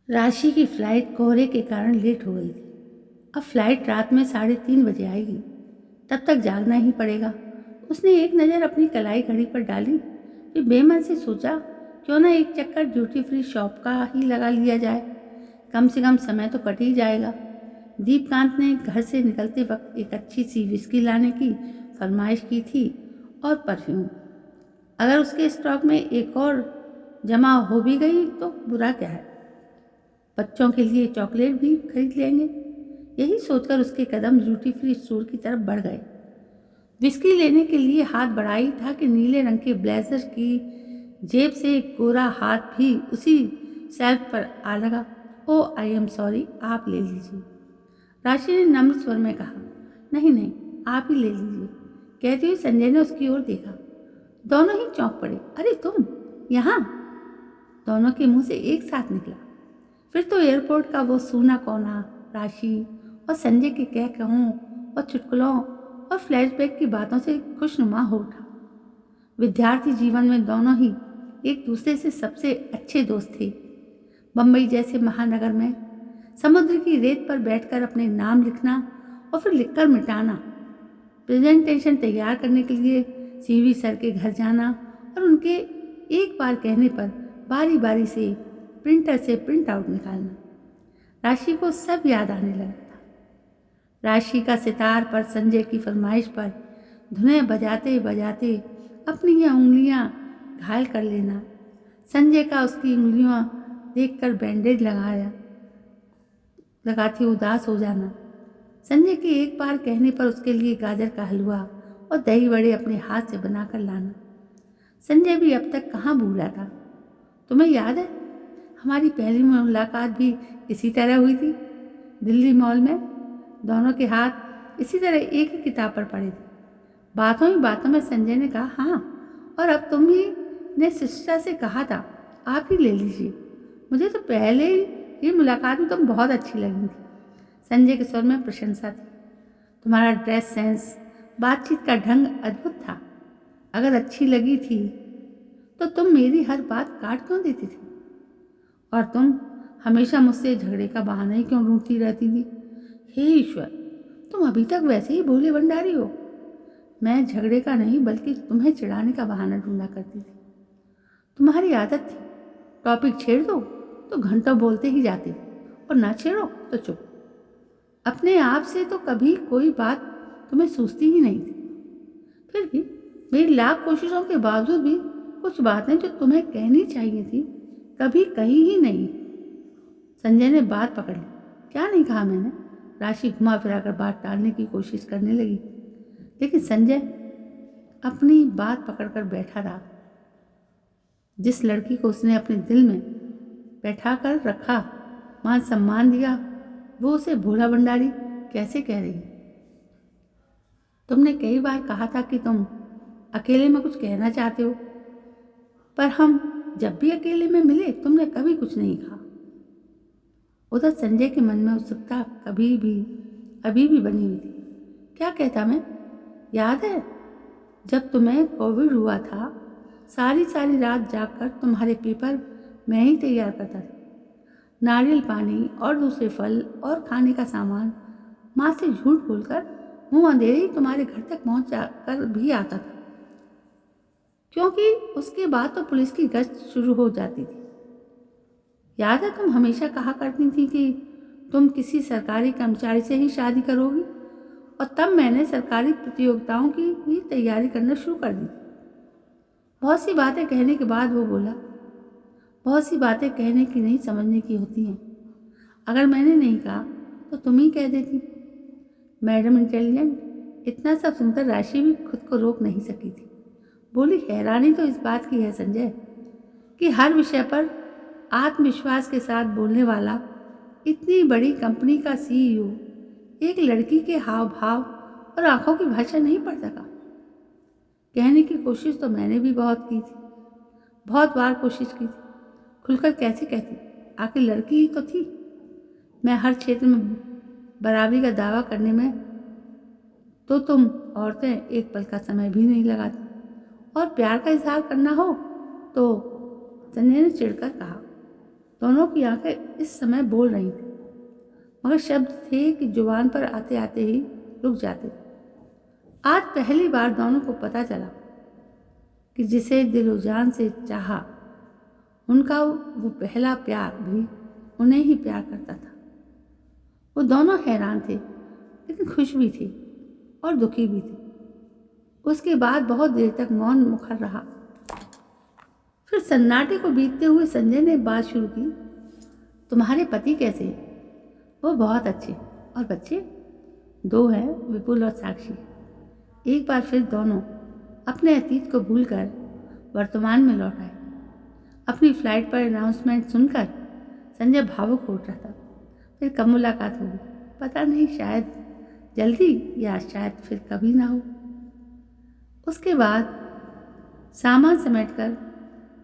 राशि की फ्लाइट कोहरे के कारण लेट हो गई थी। अब फ्लाइट रात में 3:30 बजे आएगी, तब तक जागना ही पड़ेगा। उसने एक नज़र अपनी कलाई घड़ी पर डाली, फिर बेमन से सोचा क्यों ना एक चक्कर ड्यूटी फ्री शॉप का ही लगा लिया जाए, कम से कम समय तो कट ही जाएगा। दीपकांत ने घर से निकलते वक्त एक अच्छी सी विस्की लाने की फरमाइश की थी और परफ्यूम। अगर उसके स्टॉक में एक और जमा हो भी गई तो बुरा क्या है, बच्चों के लिए चॉकलेट भी खरीद लेंगे। यही सोचकर उसके कदम ड्यूटी फ्री स्टोर की तरफ बढ़ गए। विस्की लेने के लिए हाथ बढ़ाई था कि नीले रंग के ब्लेजर की जेब से एक गोरा हाथ भी उसी शेल्फ पर आ लगा। ओ आई एम सॉरी, आप ले लीजिए, राशि ने नम्र स्वर में कहा। नहीं नहीं, आप ही ले लीजिए, कहती हुई संजय ने उसकी ओर देखा। दोनों ही चौंक पड़े। अरे तुम यहाँ? दोनों के मुंह से एक साथ निकला। फिर तो एयरपोर्ट का वो सूना कोना राशि और संजय के कह कहूँ और चुटकुलों और फ्लैशबैक की बातों से खुशनुमा हो उठा। विद्यार्थी जीवन में दोनों ही एक दूसरे से सबसे अच्छे दोस्त थे। बम्बई जैसे महानगर में समुद्र की रेत पर बैठकर अपने नाम लिखना और फिर लिखकर मिटाना, प्रेजेंटेशन तैयार करने के लिए सीवी सर के घर जाना और उनके एक बार कहने पर बारी बारी से प्रिंटर से प्रिंट आउट निकालना, राशि को सब याद आने लगा था। राशि का सितार पर संजय की फरमाइश पर धुनें बजाते बजाते अपनी ये उंगलियां घायल कर लेना, संजय का उसकी उंगलियां देखकर बैंडेज लगाती उदास हो जाना, संजय के एक बार कहने पर उसके लिए गाजर का हलवा और दही बड़े अपने हाथ से बनाकर लाना। संजय भी अब तक कहाँ भूला था। तुम्हें याद है हमारी पहली मुलाकात भी इसी तरह हुई थी, दिल्ली मॉल में। दोनों के हाथ इसी तरह एक ही किताब पर पड़े थे। बातों ही बातों में संजय ने कहा, हाँ, और अब तुम ही ने शिष्टा से कहा था आप ही ले लीजिए। मुझे तो पहले ही मुलाकात में तुम बहुत अच्छी लगी थी। संजय के स्वर में प्रशंसा थी। तुम्हारा ड्रेस सेंस, बातचीत का ढंग अद्भुत था। अगर अच्छी लगी थी तो तुम मेरी हर बात काट क्यों देती थी? और तुम हमेशा मुझसे झगड़े का बहाना ही क्यों ढूंढती रहती थी? हे ईश्वर, तुम अभी तक वैसे ही भोले भंडारी हो। मैं झगड़े का नहीं बल्कि तुम्हें चिढ़ाने का बहाना ढूंढा करती थी। तुम्हारी आदत थी, टॉपिक छेड़ दो तो घंटों बोलते ही जाते थे और ना छेड़ो तो चुप। अपने आप से तो कभी कोई बात तुम्हें सूझती ही नहीं थी। फिर भी मेरी लाख कोशिशों के बावजूद भी कुछ बातें जो तुम्हें कहनी चाहिए थी कभी कही ही नहीं। संजय ने बात पकड़ ली। क्या नहीं कहा मैंने? राशि घुमा फिरा कर बात टालने की कोशिश करने लगी, लेकिन संजय अपनी बात पकड़कर बैठा रहा। जिस लड़की को उसने अपने दिल में बैठा कर रखा, मान सम्मान दिया, वो उसे भोला भंडारी कैसे कह रही? तुमने कई बार कहा था कि तुम अकेले में कुछ कहना चाहते हो, पर हम जब भी अकेले में मिले तुमने कभी कुछ नहीं कहा। उधर संजय के मन में उत्सुकता अभी भी बनी हुई थी। क्या कहता मैं? याद है जब तुम्हें कोविड हुआ था, सारी सारी रात जागकर तुम्हारे पेपर मैं ही तैयार करता था। नारियल पानी और दूसरे फल और खाने का सामान माँ से झूठ बोलकर मुंह अंधेरे ही तुम्हारे घर तक पहुंच कर भी आता था, क्योंकि उसके बाद तो पुलिस की गश्त शुरू हो जाती थी। याद है तुम हमेशा कहा करती थी कि तुम किसी सरकारी कर्मचारी से ही शादी करोगी, और तब मैंने सरकारी प्रतियोगिताओं की भी तैयारी करना शुरू कर दी। बहुत सी बातें कहने के बाद वो बोला, बहुत सी बातें कहने की नहीं समझने की होती हैं। अगर मैंने नहीं कहा तो तुम ही कह देती। Madam intelligent. इतना सब सुनकर राशि भी खुद को रोक नहीं सकी थी। बोली, हैरानी तो इस बात की है संजय कि हर विषय पर आत्मविश्वास के साथ बोलने वाला इतनी बड़ी कंपनी का सीईओ एक लड़की के हाव भाव और आंखों की भाषा नहीं पढ़ सका। कहने की कोशिश तो मैंने भी बहुत की थी, बहुत बार कोशिश की थी। खुलकर कैसे कहती, आखिर लड़की ही तो थी। मैं हर क्षेत्र में बराबरी का दावा करने में तो तुम औरतें एक पल का समय भी नहीं लगाती, और प्यार का इजहार करना हो तो संजय ने चिढ़कर कहा, दोनों की आंखें इस समय बोल रही थी, मगर शब्द थे कि जुबान पर आते आते ही रुक जाते थे। आज पहली बार दोनों को पता चला कि जिसे दिलो जान से चाहा, उनका वो पहला प्यार भी उन्हें ही प्यार करता था। वो दोनों हैरान थे, लेकिन खुश भी थे और दुखी भी थे। उसके बाद बहुत देर तक मौन मुखर रहा। फिर सन्नाटे को बीतते हुए संजय ने बात शुरू की, तुम्हारे पति कैसे हैं? वो बहुत अच्छे। और बच्चे? 2 हैं, विपुल और साक्षी। एक बार फिर दोनों अपने अतीत को भूलकर वर्तमान में लौट आए। अपनी फ्लाइट पर अनाउंसमेंट सुनकर संजय भावुक हो उठा था। फिर कब मुलाकात होगी, पता नहीं, शायद जल्दी या शायद फिर कभी ना हो। उसके बाद सामान समेटकर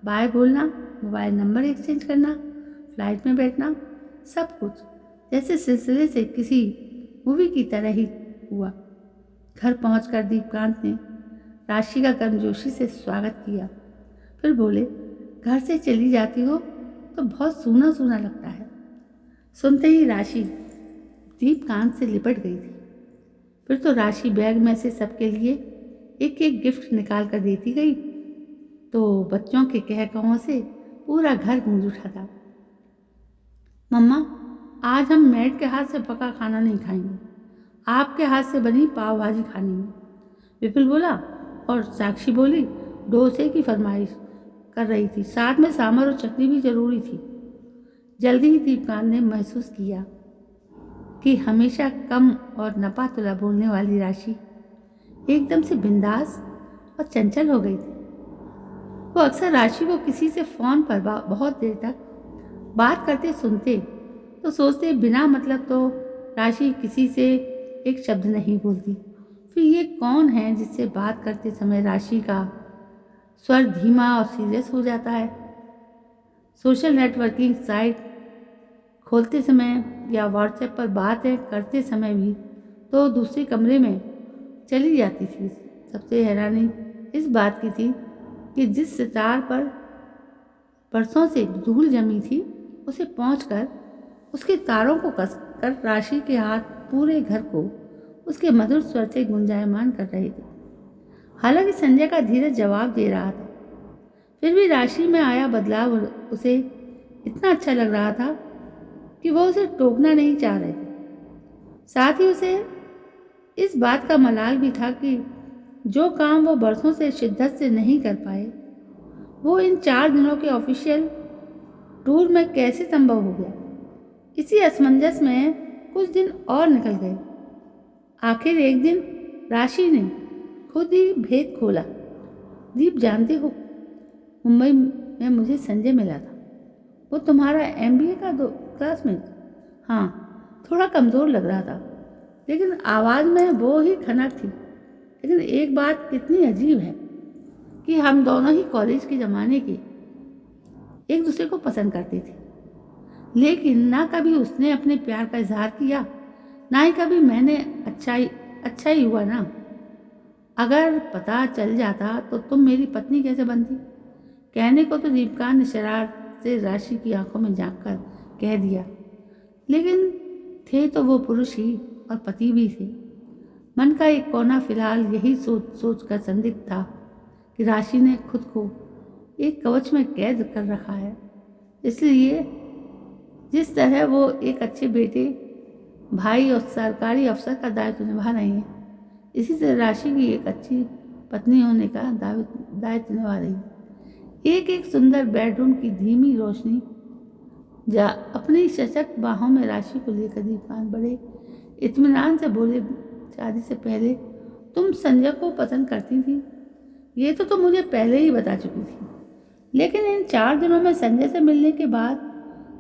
बाय बोलना, मोबाइल नंबर एक्सचेंज करना, फ्लाइट में बैठना, सब कुछ जैसे सिलसिले से किसी मूवी की तरह ही हुआ। घर पहुंचकर दीपकांत ने राशि का गर्मजोशी से स्वागत किया। फिर बोले, घर से चली जाती हो तो बहुत सूना सूना लगता है। सुनते ही राशि दीपकांत से लिपट गई थी। फिर तो राशि बैग में से सबके लिए एक एक गिफ्ट निकाल कर देती गई, तो बच्चों के कह कहों से पूरा घर गूंज उठा था। मम्मा, आज हम मैड के हाथ से पका खाना नहीं खाएंगे, आपके हाथ से बनी पाव भाजी खानी है, विपुल बोला। और साक्षी बोली, डोसे की फरमाइश कर रही थी, साथ में सांभर और चटनी भी जरूरी थी। जल्दी ही दीपकांत ने महसूस किया कि हमेशा कम और नपा तुला बोलने वाली राशि एकदम से बिंदास और चंचल हो गई थी। वो अक्सर राशि को किसी से फ़ोन पर बहुत देर तक बात करते सुनते तो सोचते बिना मतलब तो राशि किसी से एक शब्द नहीं बोलती। फिर ये कौन है जिससे बात करते समय राशि का स्वर धीमा और सीरियस हो जाता है? सोशल नेटवर्किंग साइट खोलते समय या व्हाट्सएप पर बातें करते समय भी तो दूसरे कमरे में चली जाती थी। सबसे हैरानी इस बात की थी कि जिस सितार पर बरसों से धूल जमी थी, उसे पहुंचकर उसके तारों को कसकर राशि के हाथ पूरे घर को उसके मधुर स्वर से गुंजायमान कर रहे थे। हालांकि संजय का धीरज जवाब दे रहा था, फिर भी राशि में आया बदलाव उसे इतना अच्छा लग रहा था कि वो उसे टोकना नहीं चाह रहे थे। साथ ही उसे इस बात का मलाल भी था कि जो काम वो बरसों से शिद्दत से नहीं कर पाए, वो इन 4 दिनों के ऑफिशियल टूर में कैसे संभव हो गया। इसी असमंजस में कुछ दिन और निकल गए। आखिर एक दिन राशि ने खुद ही भेद खोला। दीप, जानते हो, मुंबई में मुझे संजय मिला था। वो तुम्हारा MBA का क्लासमेट। हाँ, थोड़ा कमज़ोर लग रहा था, लेकिन आवाज़ में वो ही खनक थी। लेकिन एक बात कितनी अजीब है कि हम दोनों ही कॉलेज के ज़माने के एक दूसरे को पसंद करते थे, लेकिन ना कभी उसने अपने प्यार का इजहार किया, ना ही कभी मैंने। अच्छा ही हुआ ना। अगर पता चल जाता तो तुम मेरी पत्नी कैसे बनती? कहने को तो दीपकांत ने शरारत से राशि की आंखों में झांककर कह दिया, लेकिन थे तो वो पुरुष ही और पति भी थे। मन का एक कोना फिलहाल यही सोच कर संदिग्ध था कि राशि ने खुद को एक कवच में कैद कर रखा है, इसलिए जिस तरह वो एक अच्छे बेटे, भाई और सरकारी अफसर का दायित्व निभा रही हैं, इसी तरह राशि की एक अच्छी पत्नी होने का दायित्व निभा रही है। एक एक सुंदर बेडरूम की धीमी रोशनी अपनी सशक्त बाहों में राशि को लेकर दीपकांत बड़े इत्मीनान से बोले, शादी से पहले तुम संजय को पसंद करती थी, ये तो तुम मुझे पहले ही बता चुकी थी, लेकिन इन 4 दिनों में संजय से मिलने के बाद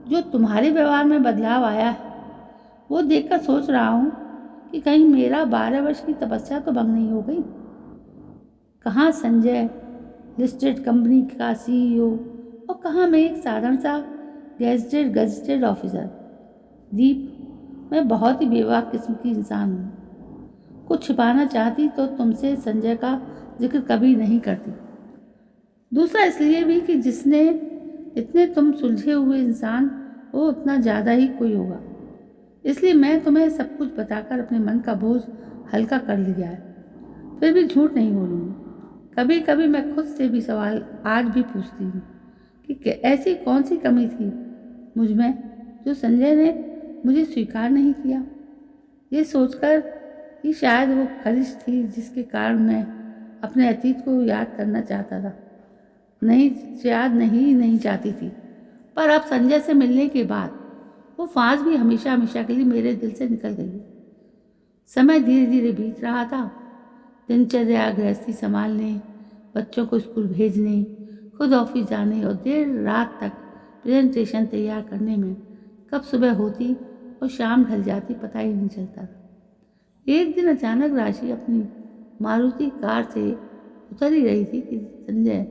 जो तुम्हारे व्यवहार में बदलाव आया है, वो देखकर सोच रहा हूँ कि कहीं मेरा 12 वर्ष की तपस्या तो भंग नहीं हो गई। कहाँ संजय लिस्टेड कंपनी का CEO और कहाँ मैं एक साधारण सा गजेटेड ऑफिसर। दीप, मैं बहुत ही बेवकूफ़ किस्म की इंसान हूँ। कुछ छिपाना चाहती तो तुमसे संजय का जिक्र कभी नहीं करती। दूसरा इसलिए भी कि जिसने इतने तुम सुलझे हुए इंसान हो, उतना ज़्यादा ही कोई होगा। इसलिए मैं तुम्हें सब कुछ बताकर अपने मन का बोझ हल्का कर लिया है। फिर भी झूठ नहीं बोलूँगी, कभी कभी मैं खुद से भी सवाल आज भी पूछती हूँ कि ऐसी कौन सी कमी थी मुझ में जो संजय ने मुझे स्वीकार नहीं किया। ये सोचकर कि शायद वो खलिश थी जिसके कारण मैं अपने अतीत को याद करना चाहता था, नहीं याद नहीं चाहती थी। पर अब संजय से मिलने के बाद वो फांस भी हमेशा हमेशा के लिए मेरे दिल से निकल गई। समय धीरे धीरे बीत रहा था। दिनचर्या, गृहस्थी संभालने, बच्चों को स्कूल भेजने, खुद ऑफिस जाने और देर रात तक प्रेजेंटेशन तैयार करने में कब सुबह होती और शाम ढल जाती पता ही नहीं चलता था। एक दिन अचानक राशि अपनी मारुति कार से उतर ही रही थी कि संजय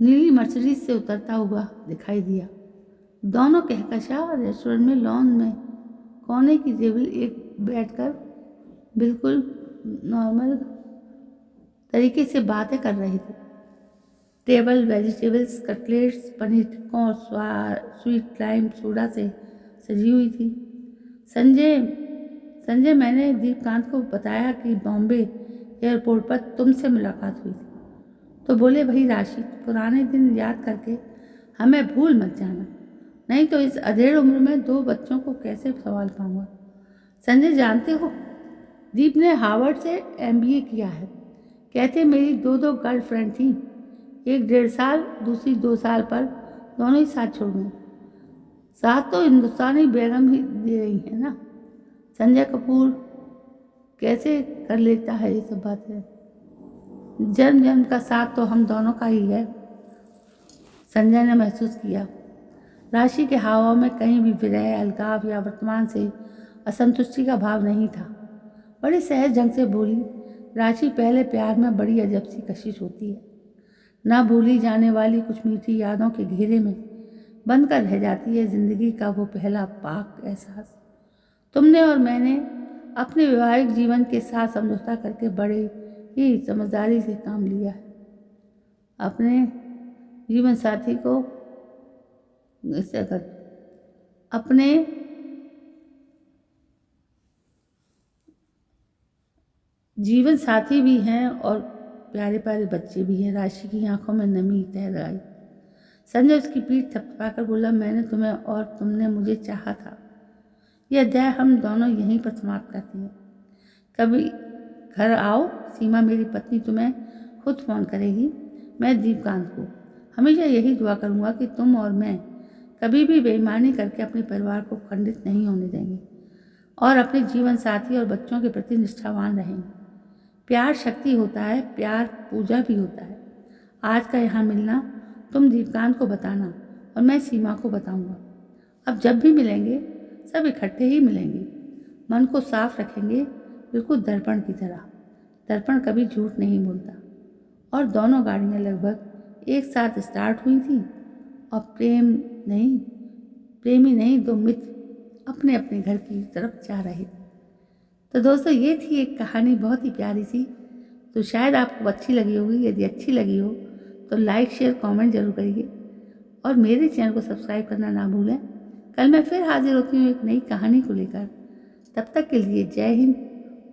नीली मर्सिडीज से उतरता हुआ दिखाई दिया। दोनों कहकशा रेस्टोरेंट में लॉन में कोने की टेबल एक बैठकर बिल्कुल नॉर्मल तरीके से बातें कर रहे थे। टेबल वेजिटेबल्स, कटलेट्स, पनीर टिक्कों और स्वीट लाइम सोडा से सजी हुई थी। संजय मैंने दीपकांत को बताया कि बॉम्बे एयरपोर्ट पर तुमसे मुलाकात हुई थी, तो बोले वही राशि, पुराने दिन याद करके हमें भूल मत जाना, नहीं तो इस अधेड़ उम्र में 2 बच्चों को कैसे संभाल पाऊंगा। संजय जानते हो, दीप ने हार्वर्ड से MBA किया है। कहते मेरी 2 गर्लफ्रेंड थी, एक 1.5 साल, दूसरी 2 साल पर, दोनों ही साथ छोड़ गई। साथ तो हिंदुस्तानी बेगम ही दे रही है ना। संजय कपूर कैसे कर लेता है ये सब बातें। जन्म जन्म का साथ तो हम दोनों का ही है। संजय ने महसूस किया राशि के हावों में कहीं भी विरह, अलगाव या वर्तमान से असंतुष्टि का भाव नहीं था। बड़े सहज ढंग से बोली, राशि पहले प्यार में बड़ी अजब सी कशिश होती है। ना भूली जाने वाली कुछ मीठी यादों के घेरे में बंद कर रह जाती है जिंदगी का वो पहला पाक एहसास। तुमने और मैंने अपने वैवाहिक जीवन के साथ समझौता करके बड़े ही समझदारी से काम लिया है। अपने जीवन साथी को अपने जीवन साथी भी हैं और प्यारे प्यारे बच्चे भी हैं। राशि की आंखों में नमी तैर आई। संजय उसकी पीठ थपथपाकर बोला, मैंने तुम्हें और तुमने मुझे चाहा था। यह अध्याय हम दोनों यहीं पर समाप्त करते हैं। कभी घर आओ, सीमा मेरी पत्नी तुम्हें खुद फ़ोन करेगी। मैं दीपकांत को हमेशा यही दुआ करूँगा कि तुम और मैं कभी भी बेईमानी करके अपने परिवार को खंडित नहीं होने देंगे और अपने जीवन साथी और बच्चों के प्रति निष्ठावान रहेंगे। प्यार शक्ति होता है, प्यार पूजा भी होता है। आज का यहाँ मिलना तुम दीपकांत को बताना और मैं सीमा को बताऊँगा। अब जब भी मिलेंगे सब इकट्ठे ही मिलेंगे। मन को साफ रखेंगे, बिल्कुल दर्पण की तरह। दर्पण कभी झूठ नहीं बोलता। और दोनों गाड़ियाँ लगभग एक साथ स्टार्ट हुई थी और प्रेमी नहीं 2 मित्र अपने अपने घर की तरफ जा रहे थे। तो दोस्तों, ये थी एक कहानी बहुत ही प्यारी सी। तो शायद आपको अच्छी लगी होगी। यदि अच्छी लगी हो तो लाइक, शेयर, कमेंट जरूर करिए और मेरे चैनल को सब्सक्राइब करना ना भूलें। कल मैं फिर हाजिर होती हूँ एक नई कहानी को लेकर। तब तक के लिए जय हिंद,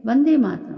वंदे मातरम।